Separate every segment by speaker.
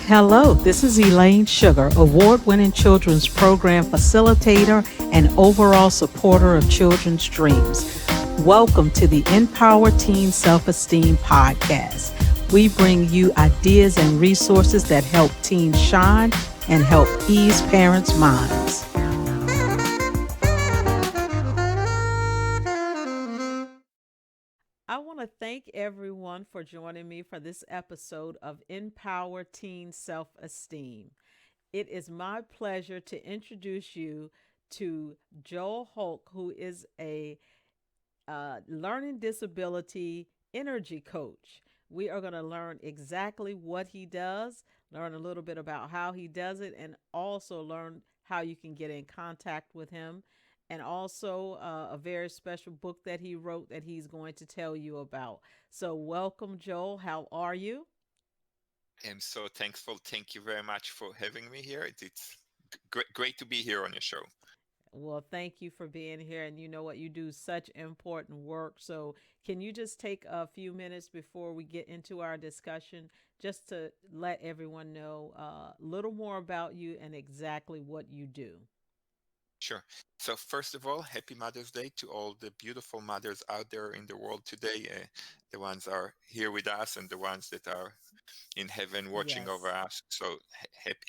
Speaker 1: Hello, this is Elaine Sugar, award winning children's program facilitator and overall supporter of children's dreams. Welcome to the Empower Teen Self Esteem podcast. We bring you ideas and resources that help teens shine and help ease parents' minds. I want to thank everyone for joining me for this episode of Empower Teen Self Esteem. It is my pleasure to introduce you to Joel Holc, who is a learning disability energy coach. We are going to learn exactly what he does, learn a little bit about how he does it, and also learn how you can get in contact with him. And also a very special book that he wrote that he's going to tell you about. So, welcome, Joel. How are you?
Speaker 2: I'm so thankful. Thank you very much for having me here. It's great to be here on your show.
Speaker 1: Well, thank you for being here. And you know what? You do such important work. So, can you just take a few minutes before we get into our discussion just to let everyone know a little more about you and exactly what you do?
Speaker 2: Sure. So first of all, happy Mother's Day to all the beautiful mothers out there in the world today. The ones are here with us and the ones that are in heaven watching over
Speaker 1: Yes.
Speaker 2: us. So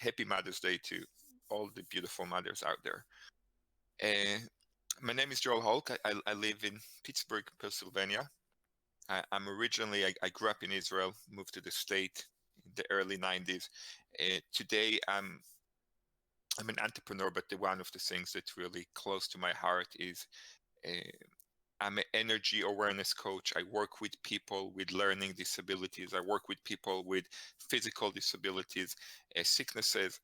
Speaker 2: happy Mother's Day to all the beautiful mothers out there. Uh, my name is Joel Holc. I live in Pittsburgh, Pennsylvania. I grew up in Israel, moved to the state in the early 90s. Today, I'm an entrepreneur, but one of the things that's really close to my heart is uh, I'm an energy awareness coach. I work with people with learning disabilities. I work with people with physical disabilities, sicknesses,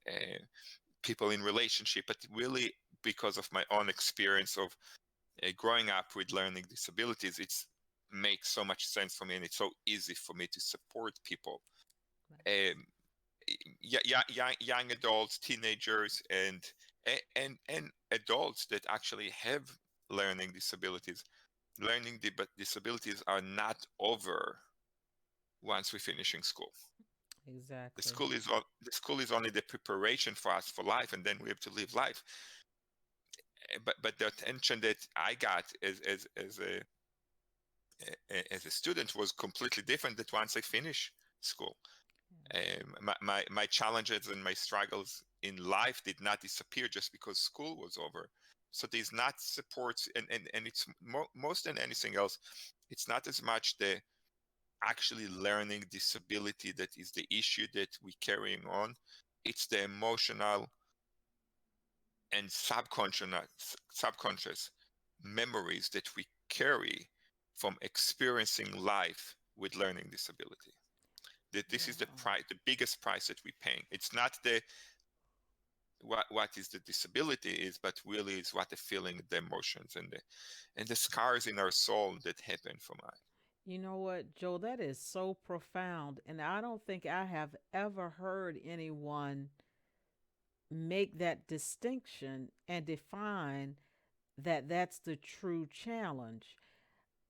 Speaker 2: people in relationship, but really because of my own experience of growing up with learning disabilities, it's makes so much sense for me and it's so easy for me to support people. Um, young adults, teenagers, and adults that actually have learning disabilities. Disabilities are not over once we're finishing school.
Speaker 1: Exactly.
Speaker 2: The school is only the preparation for us for life, and then we have to live life. But the attention that I got as a student was completely different. That once I finish school, my challenges and my struggles in life did not disappear just because school was over. So there's not support, and it's most than anything else, it's not as much the actually learning disability that is the issue that we're carrying on. It's the emotional and subconscious memories that we carry from experiencing life with learning disability. That this is the
Speaker 1: Wow.
Speaker 2: price, the biggest price that we're paying. It's not the what is the disability is, but really is what the feeling, the emotions, and the scars in our soul that happen from life.
Speaker 1: You know what, Joel? That is so profound. And I don't think I have ever heard anyone make that distinction and define that that's the true challenge.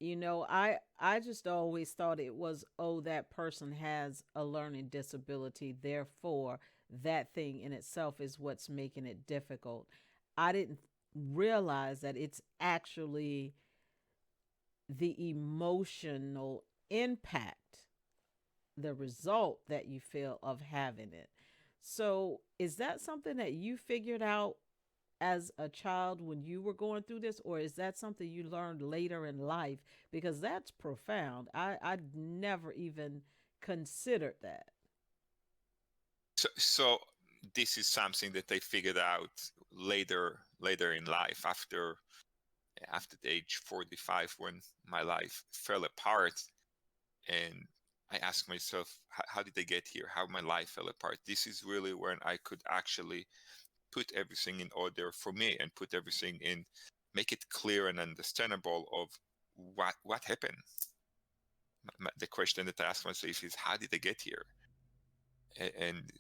Speaker 1: I just always thought it was, oh, that person has a learning disability, therefore that thing in itself is what's making it difficult. I didn't realize that it's actually the emotional impact, the result that you feel of having it. So is that something that you figured out as a child when you were going through this, or is that something you learned later in life? Because that's profound. I never even considered that.
Speaker 2: So this is something that I figured out later in life after the age 45 when my life fell apart, and I asked myself, how did I get here? How my life fell apart? This is really when I could actually put everything in order for me and put everything in, make it clear and understandable of what happened. The question that I ask myself is, how did I get here? And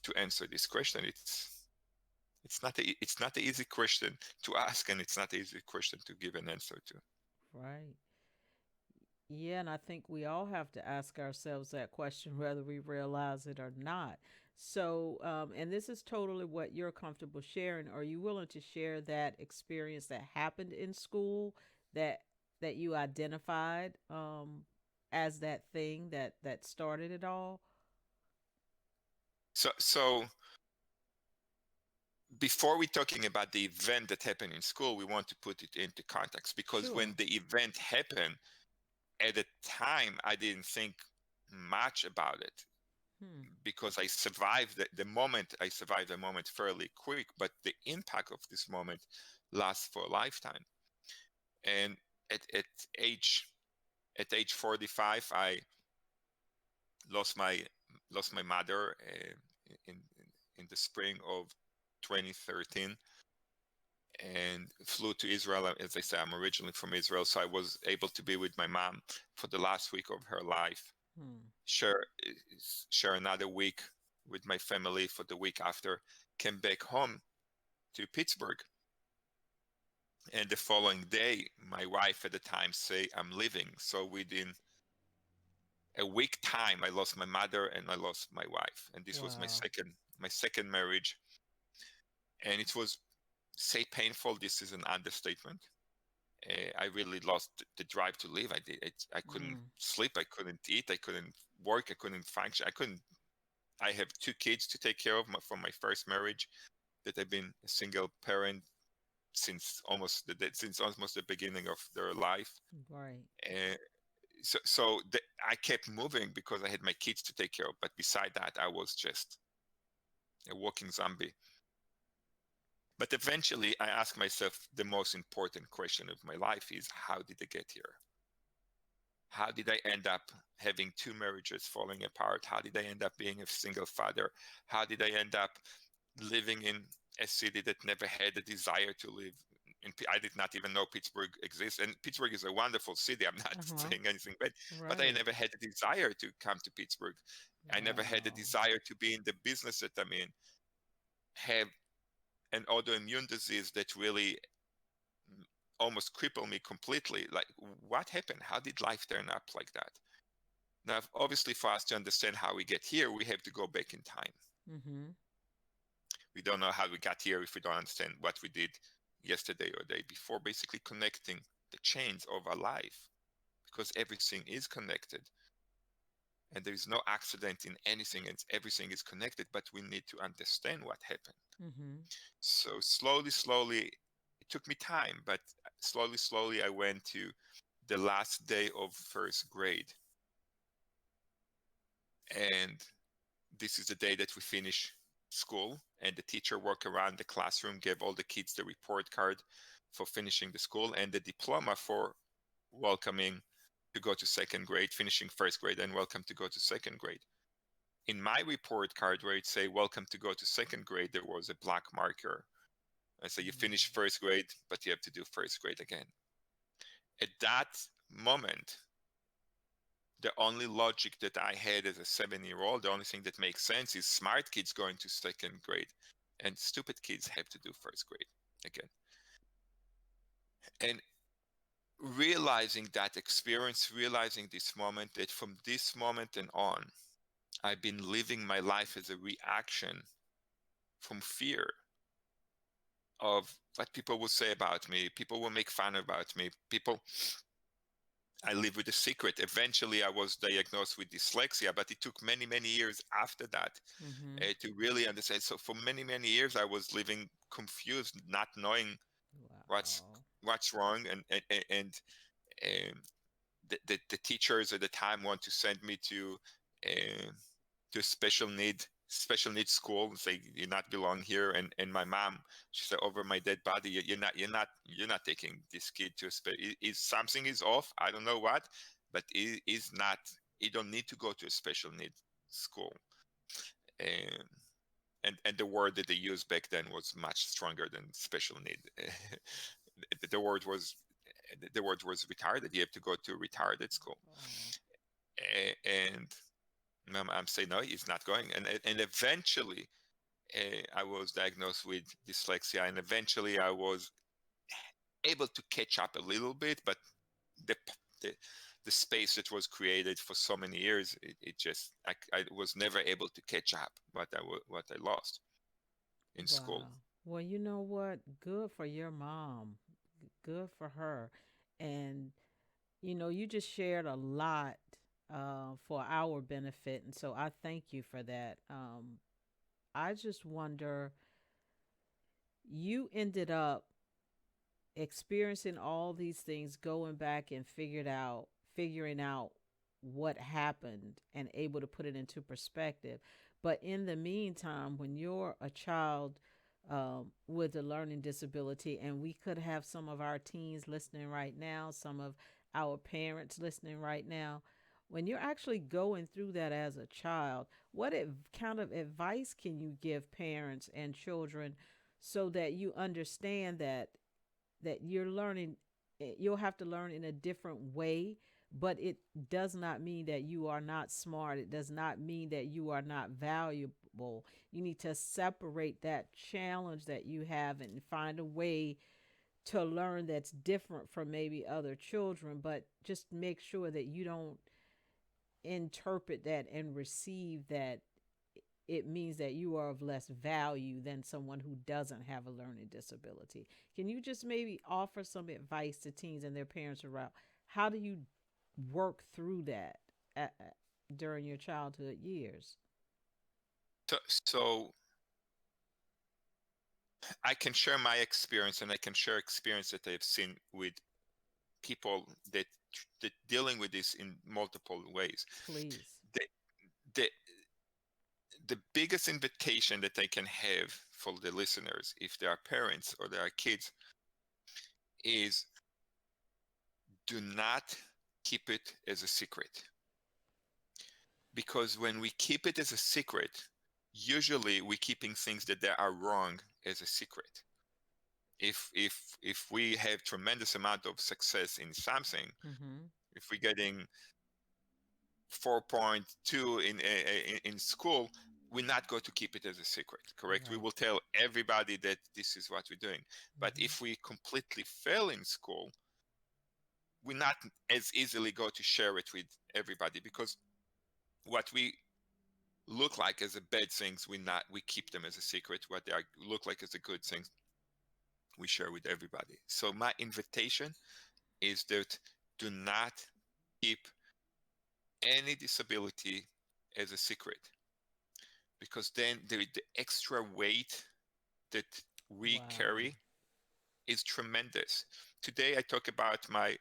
Speaker 2: to answer this question, it's not an easy question to ask, and it's not an easy question to give an answer to.
Speaker 1: Right. Yeah, and I think we all have to ask ourselves that question whether we realize it or not. So, and this is totally what you're comfortable sharing. Are you willing to share that experience that happened in school that you identified as that thing that started it all?
Speaker 2: So before we're talking about the event that happened in school, we want to put it into context, because
Speaker 1: Sure.
Speaker 2: when the event happened, at the time, I didn't think much about it,
Speaker 1: Hmm.
Speaker 2: because I survived the moment. I survived the moment fairly quick, but the impact of this moment lasts for a lifetime. And at, at age at age 45, I lost my lost my mother in in the spring of 2013, and flew to Israel. As I say, I'm originally from Israel, so I was able to be with my mom for the last week of her life.
Speaker 1: Hmm.
Speaker 2: Share share another week with my family for the week after. Came back home to Pittsburgh, and the following day, my wife at the time say I'm leaving. So within a week time, I lost my mother and I lost my wife, and this was
Speaker 1: Wow.
Speaker 2: my second marriage, and it was, say, painful. This is an understatement. I really lost the drive to live. I couldn't
Speaker 1: Mm.
Speaker 2: sleep. I couldn't eat. I couldn't work. I couldn't function. I couldn't. I have two kids to take care of from my first marriage. That I've been a single parent since almost the beginning of their life.
Speaker 1: Right.
Speaker 2: And so I kept moving because I had my kids to take care of. But beside that, I was just a walking zombie. But eventually, I asked myself the most important question of my life: is how did I get here? How did I end up having two marriages falling apart? How did I end up being a single father? How did I end up living in a city that never had a desire to live in? I did not even know Pittsburgh exists. And Pittsburgh is a wonderful city. I'm not
Speaker 1: Uh huh.
Speaker 2: saying anything bad, but I
Speaker 1: Right.
Speaker 2: never had a desire to come to Pittsburgh. I never had a
Speaker 1: Wow.
Speaker 2: desire to be in the business that I'm in, have an autoimmune disease that really almost crippled me completely. Like, what happened? How did life turn up like that? Now, obviously, for us to understand how we get here, we have to go back in time.
Speaker 1: Mm-hmm.
Speaker 2: We don't know how we got here if we don't understand what we did yesterday or the day before, basically connecting the chains of our life, because everything is connected and there is no accident in anything, and everything is connected, but we need to understand what happened.
Speaker 1: Mm-hmm.
Speaker 2: So slowly, it took me time, but slowly, I went to the last day of first grade. And this is the day that we finish school, and the teacher walked around the classroom, gave all the kids the report card for finishing the school and the diploma for welcoming to go to second grade, finishing first grade, and welcome to go to second grade. In my report card, where it say welcome to go to second grade, there was a black marker. I say you finish first grade, but you have to do first grade again. At that moment, the only logic that I had as a 7-year old, the only thing that makes sense is smart kids going to second grade and stupid kids have to do first grade again. And realizing that experience, realizing this moment, that from this moment and on, I've been living my life as a reaction from fear of what people will say about me. People will make fun about me. I live with a secret. Eventually, I was diagnosed with dyslexia, but it took many years after that
Speaker 1: Mm-hmm.
Speaker 2: to really understand. So for many years, I was living confused, not knowing what's
Speaker 1: Wow.
Speaker 2: what's wrong, and the teachers at the time want to send me uh, to special need school, say you not belong here. And my mom, she said, over my dead body, you're not taking this kid to a is something is off. I don't know what, but it is not. You don't need to go to a special need school. And and the word that they used back then was much stronger than special need. the word was the word was retarded. You have to go to a retarded school.
Speaker 1: Oh.
Speaker 2: And I'm saying no, he's not going. And eventually, I was diagnosed with dyslexia, and eventually I was able to catch up a little bit. But the the, the space that was created for so many years, it just I was never able to catch up what I lost in school.
Speaker 1: Wow. Well, you know what? Good for your mom. Good for her. And, you just shared a lot for our benefit. And so I thank you for that. I just wonder, you ended up experiencing all these things, going back and figuring out what happened and able to put it into perspective. But in the meantime, when you're a child with a learning disability, and we could have some of our teens listening right now, some of our parents listening right now, when you're actually going through that as a child, what kind of advice can you give parents and children so that you understand that you're learning, you'll have to learn in a different way, but it does not mean that you are not smart. It does not mean that you are not valuable. You need to separate that challenge that you have and find a way to learn that's different from maybe other children, but just make sure that you don't interpret that and receive that it means that you are of less value than someone who doesn't have a learning disability. Can you just maybe offer some advice to teens and their parents around how do you work through that during your childhood years?
Speaker 2: So I can share my experience, and I can share experience that I've seen with people that dealing with this in multiple ways.
Speaker 1: Please.
Speaker 2: The the the biggest invitation that I can have for the listeners, if they are parents or they are kids, is do not keep it as a secret. Because when we keep it as a secret, usually we're keeping things that they are wrong as a secret. If we have tremendous amount of success in something,
Speaker 1: Mm-hmm.
Speaker 2: if we're getting 4.2 in school, we're not going to keep it as a secret, correct? We
Speaker 1: Right.
Speaker 2: will tell everybody that this is what we're doing. But
Speaker 1: Mm-hmm.
Speaker 2: if we completely fail in school, we're not as easily going to share it with everybody, because what we look like as a bad things, we keep them as a secret. What they look like as a good things, we share with everybody. So my invitation is that do not keep any disability as a secret, because then the extra weight that we
Speaker 1: Wow.
Speaker 2: carry is tremendous. Today I talk about my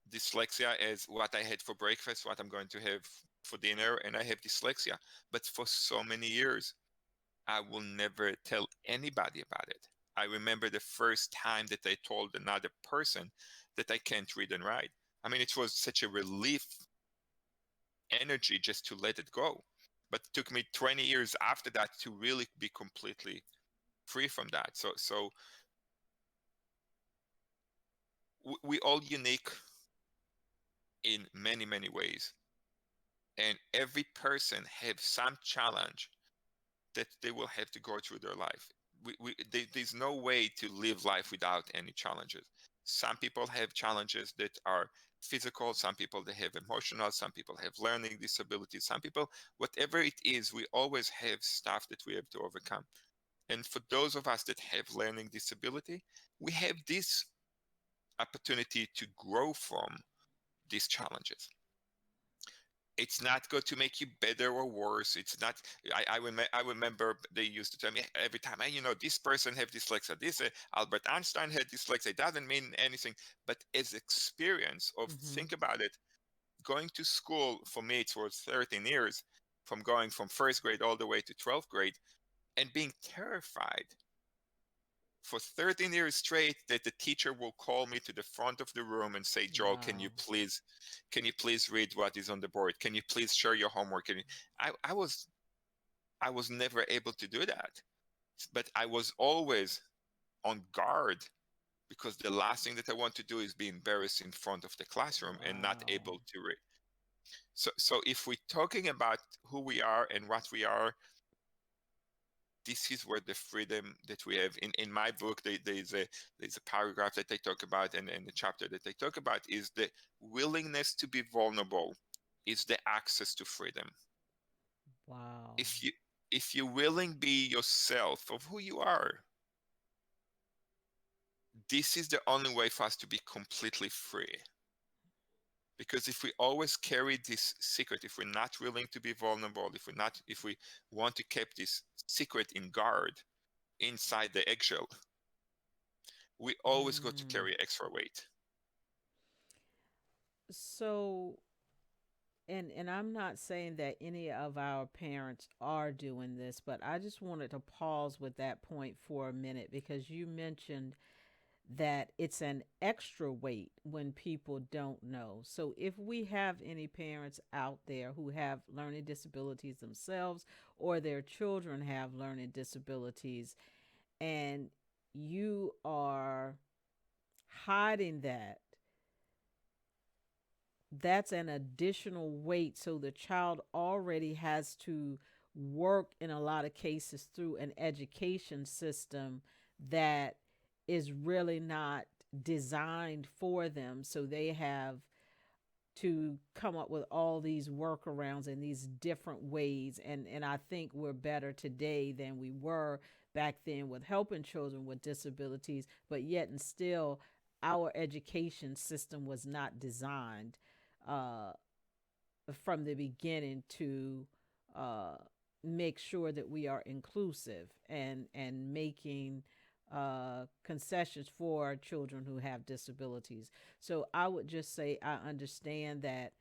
Speaker 2: dyslexia as what I had for breakfast, what I'm going to have for dinner, and I have dyslexia. But for so many years, I will never tell anybody about it. I remember the first time that I told another person that I can't read and write. I mean, it was such a relief energy just to let it go. But it took me 20 years after that to really be completely free from that. So we all unique in many, many ways. And every person have some challenge that they will have to go through their life. There's no way to live life without any challenges. Some people have challenges that are physical, some people they have emotional, some people have learning disabilities, some people, whatever it is, we always have stuff that we have to overcome. And for those of us that have learning disability, we have this opportunity to grow from these challenges. It's not going to make you better or worse. It's not. I remember they used to tell me every time, hey, this person have dyslexia. This Albert Einstein had dyslexia. It doesn't mean anything. But as experience of,
Speaker 1: Mm-hmm.
Speaker 2: think about it, going to school for me, it was 13 years, from going from first grade all the way to 12th grade, and being terrified for 13 years straight that the teacher will call me to the front of the room and say, Joel,
Speaker 1: Wow.
Speaker 2: can you please read what is on the board? Can you please share your homework? I was never able to do that, but I was always on guard, because the last thing that I want to do is be embarrassed in front of the classroom and not
Speaker 1: Wow.
Speaker 2: able to read. So if we're talking about who we are and what we are, this is where the freedom that we have in my book, there's a paragraph that they talk about, and the chapter that they talk about is the willingness to be vulnerable is the access to freedom.
Speaker 1: Wow.
Speaker 2: If you willing be yourself of who you are, this is the only way for us to be completely free. Because if we always carry this secret, if we're not willing to be vulnerable, if we want to keep this secret in guard inside the eggshell, we always got to
Speaker 1: Mm.
Speaker 2: carry extra weight.
Speaker 1: So, and I'm not saying that any of our parents are doing this, but I just wanted to pause with that point for a minute because you mentioned that it's an extra weight when people don't know. So, if we have any parents out there who have learning disabilities themselves or their children have learning disabilities, and you are hiding that, that's an additional weight. So the child already has to work in a lot of cases through an education system that is really not designed for them. So they have to come up with all these workarounds and these different ways. And I think we're better today than we were back then with helping children with disabilities, but yet and still our education system was not designed uh, from the beginning to uh, make sure that we are inclusive and making concessions for children who have disabilities. So I would just say I understand that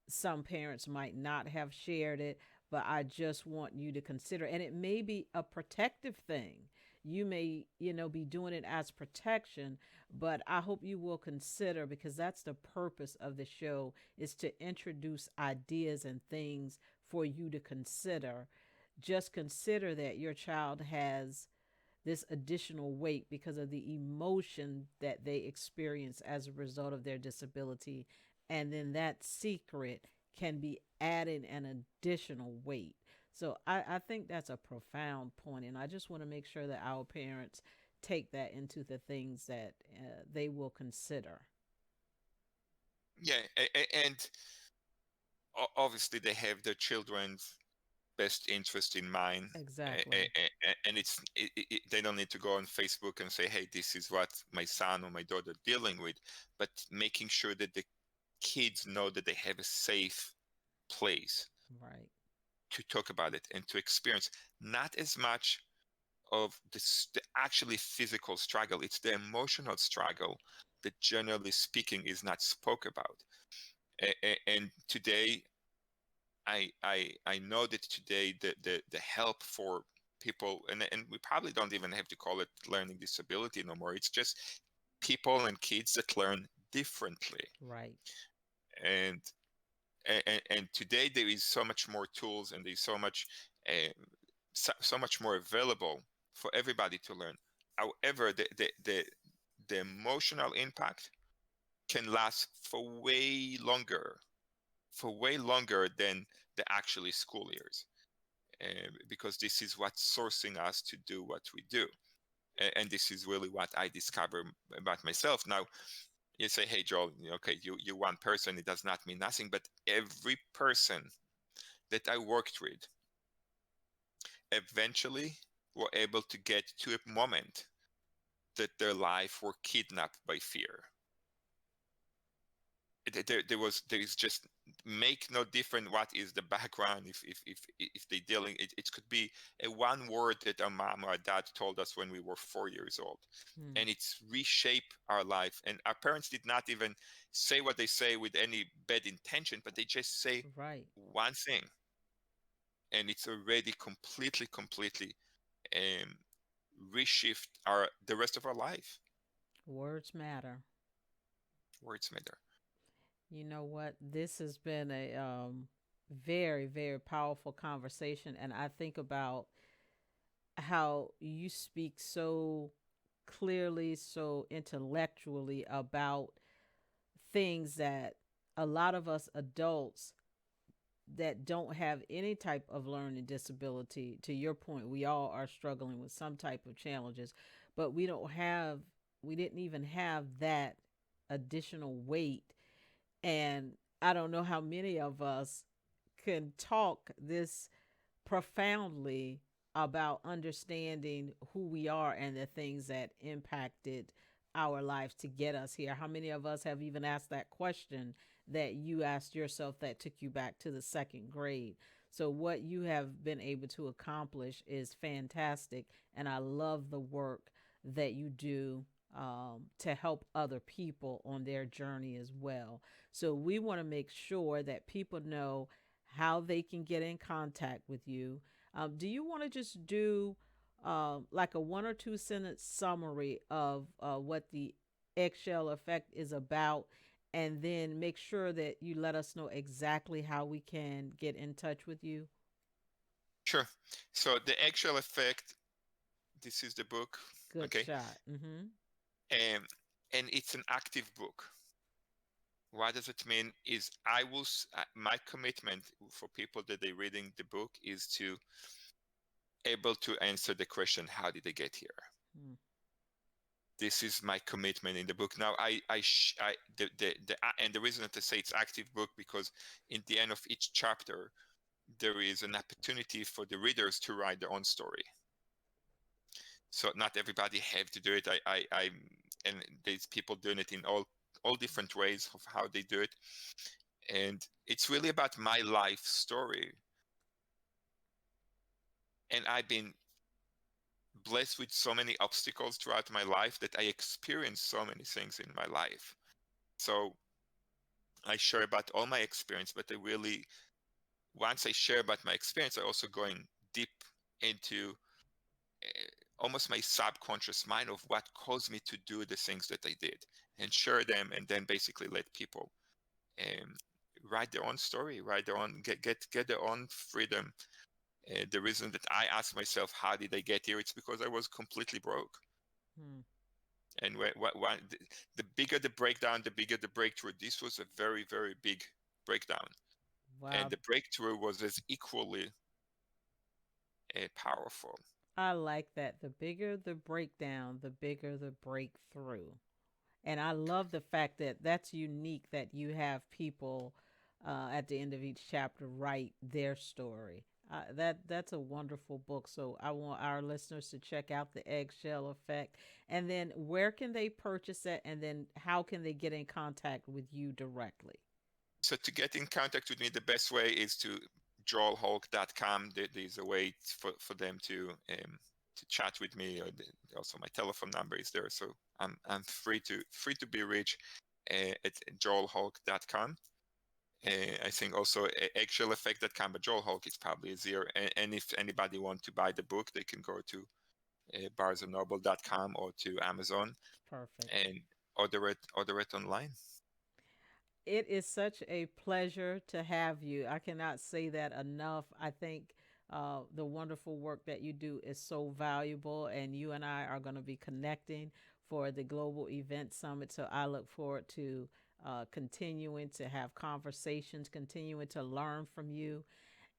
Speaker 1: some parents might not have shared it, but I just want you to consider, and it may be a protective thing. You may, be doing it as protection, but I hope you will consider, because that's the purpose of the show, is to introduce ideas and things for you to consider. Just consider that your child has this additional weight because of the emotion that they experience as a result of their disability. And then that secret can be adding an additional weight. So I think that's a profound point, and I just want to make sure that our parents take that into the things that they will consider.
Speaker 2: Yeah, and obviously they have their children's best interest in mind.
Speaker 1: Exactly.
Speaker 2: And they don't need to go on Facebook and say, hey, this is what my son or my daughter are dealing with, but making sure that the kids know that they have a safe place
Speaker 1: Right.
Speaker 2: to talk about it and to experience not as much of the actually physical struggle. It's the emotional struggle that, generally speaking, is not spoke about. And today, I know that today the help for people, and we probably don't even have to call it learning disability no more. It's just people and kids that learn differently.
Speaker 1: Right.
Speaker 2: And and today there is so much more tools, and there's uh, so much more available for everybody to learn. However, the emotional impact can last for way longer than the actually school years, because this is what's sourcing us to do what we do. And this is really what I discovered about myself. Now, you say, hey, Joel, okay, you're one person, it does not mean nothing, but every person that I worked with eventually were able to get to a moment that their life were kidnapped by fear. There is just make no different what is the background. If they dealing, it could be a one word that our mom or our dad told us when we were 4 years old,
Speaker 1: Hmm.
Speaker 2: and it's reshape our life. And our parents did not even say what they say with any bad intention, but they just say
Speaker 1: Right.
Speaker 2: one thing, and it's already completely um, reshift our the rest of our life.
Speaker 1: Words matter.
Speaker 2: Words matter.
Speaker 1: You know what? This has been a very, very powerful conversation. And I think about how you speak so clearly, so intellectually about things that a lot of us adults that don't have any type of learning disability. To your point, we all are struggling with some type of challenges, but we didn't even have that additional weight. And I don't know how many of us can talk this profoundly about understanding who we are and the things that impacted our lives to get us here. How many of us have even asked that question that you asked yourself that took you back to the second grade? So, what you have been able to accomplish is fantastic. And I love the work that you do to help other people on their journey as well. So, we want to make sure that people know how they can get in contact with you. Do you want to just do like a 1 or 2 sentence summary of what the eggshell effect is about, and then make sure that you let us know exactly how we can get in touch with you?
Speaker 2: Sure. So the actual effect, this is the book,
Speaker 1: Good
Speaker 2: okay?
Speaker 1: shot. Mm-hmm.
Speaker 2: Um, and it's an active book. What does it mean is my commitment for people that they're reading the book is to able to answer the question, how did they get here?
Speaker 1: Mm.
Speaker 2: This is my commitment in the book. Now, and the reason that I say it's active book, because in the end of each chapter, there is an opportunity for the readers to write their own story. So not everybody have to do it. And there's people doing it in all different ways of how they do it. And it's really about my life story. And I've been blessed with so many obstacles throughout my life that I experienced so many things in my life. So I share about all my experience, but once I share about my experience, I also going deep into almost my subconscious mind of what caused me to do the things that I did, and share them, and then basically let people um, write their own story, write their own, get their own freedom. The reason that I ask myself, how did I get here? It's because I was completely broke.
Speaker 1: Hmm.
Speaker 2: And the bigger the breakdown, the bigger the breakthrough. This was a very, very big breakdown. And
Speaker 1: Wow.
Speaker 2: the breakthrough was as equally powerful.
Speaker 1: I like that. The bigger the breakdown, the bigger the breakthrough. And I love the fact that that's unique that you have people at the end of each chapter write their story. That's a wonderful book. So I want our listeners to check out the Eggshell Effect. And then where can they purchase it? And then how can they get in contact with you directly?
Speaker 2: So to get in contact with me, the best way is to joelholc.com. There's a way for them to chat with me. Or also my telephone number is there, so I'm free to be reached at joelholc.com. I think also eggshelleffect.com, but Joel Holc is probably easier. And if anybody want to buy the book, they can go to barnesandnoble.com or to Amazon
Speaker 1: Perfect.
Speaker 2: and order it online.
Speaker 1: It is such a pleasure to have you. I cannot say that enough. I think the wonderful work that you do is so valuable, and you and I are going to be connecting for the Global Event Summit. So I look forward to continuing to have conversations, continuing to learn from you.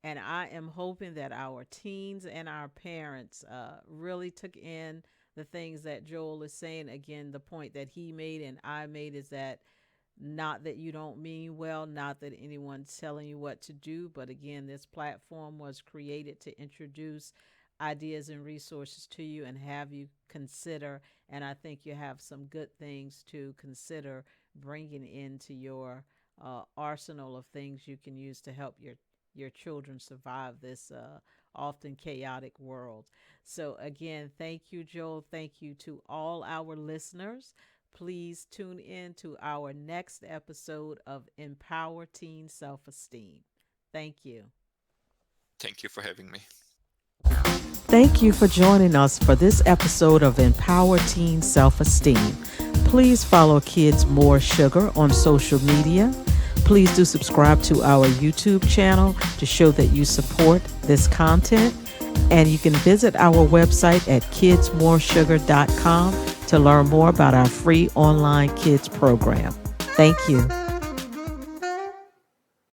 Speaker 1: And I am hoping that our teens and our parents really took in the things that Joel is saying. Again, the point that he made and I made is that not that you don't mean well, not that anyone's telling you what to do, but again, this platform was created to introduce ideas and resources to you and have you consider. And I think you have some good things to consider bringing into your arsenal of things you can use to help your children survive this often chaotic world. So, again, thank you, Joel. Thank you to all our listeners. Please tune in to our next episode of Empower Teen Self Esteem. Thank you.
Speaker 2: Thank you for having me.
Speaker 1: Thank you for joining us for this episode of Empower Teen Self Esteem. Please follow Kids More Sugar on social media. Please do subscribe to our YouTube channel to show that you support this content. And you can visit our website at kidsmoresugar.com to learn more about our free online kids program. Thank you.